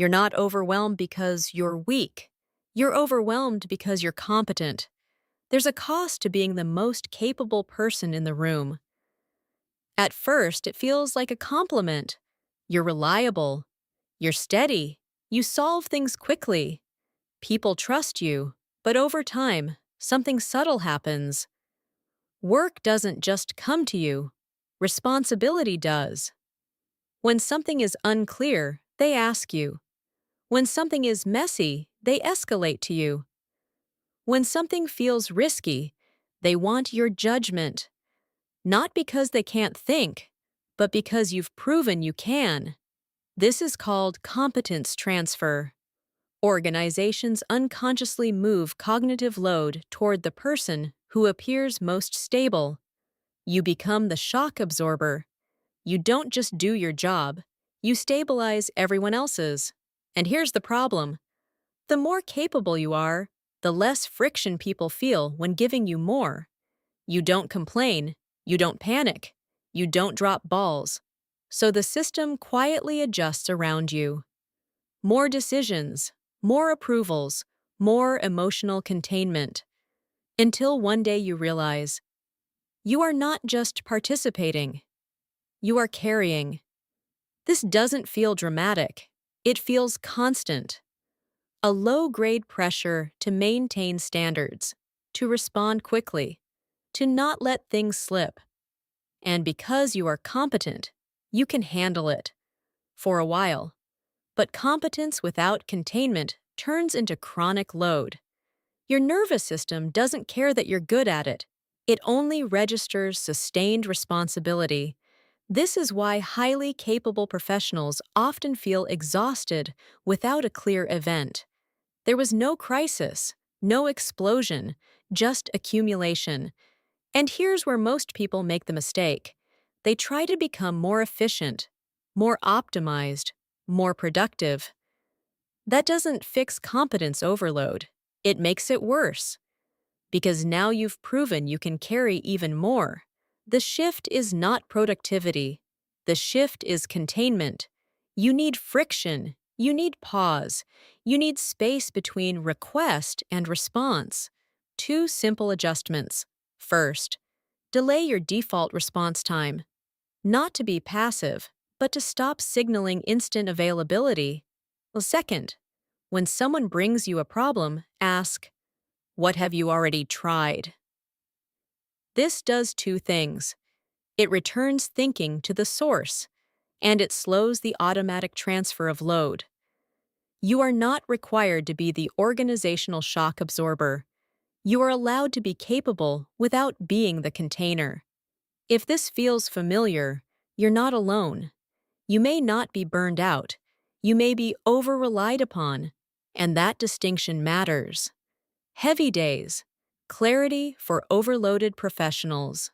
You're not overwhelmed because you're weak. You're overwhelmed because you're competent. There's a cost to being the most capable person in the room. At first, it feels like a compliment. You're reliable. You're steady. You solve things quickly. People trust you. But over time, something subtle happens. Work doesn't just come to you. Responsibility does. When something is unclear, they ask you. When something is messy, they escalate to you. When something feels risky, they want your judgment. Not because they can't think, but because you've proven you can. This is called competence transfer. Organizations unconsciously move cognitive load toward the person who appears most stable. You become the shock absorber. You don't just do your job, you stabilize everyone else's. And here's the problem. The more capable you are, the less friction people feel when giving you more. You don't complain, you don't panic, you don't drop balls. So the system quietly adjusts around you. More decisions, more approvals, more emotional containment. Until one day you realize, you are not just participating, you are carrying. This doesn't feel dramatic, it feels constant. A low-grade pressure to maintain standards, to respond quickly, to not let things slip. And because you are competent, you can handle it. For a while. But competence without containment turns into chronic load. Your nervous system doesn't care that you're good at it. It only registers sustained responsibility. This is why highly capable professionals often feel exhausted without a clear event. There was no crisis, no explosion, just accumulation. And here's where most people make the mistake. They try to become more efficient, more optimized, more productive. That doesn't fix competence overload. It makes it worse. Because now you've proven you can carry even more. The shift is not productivity. The shift is containment. You need friction. You need pause. You need space between request and response. Two simple adjustments. First, delay your default response time. Not to be passive, but to stop signaling instant availability. Well, second, when someone brings you a problem, ask, "What have you already tried?" This does two things. It returns thinking to the source, and it slows the automatic transfer of load. You are not required to be the organizational shock absorber. You are allowed to be capable without being the container. If this feels familiar, you're not alone. You may not be burned out. You may be over-relied upon, and that distinction matters. Heavy days. Clarity for overloaded professionals.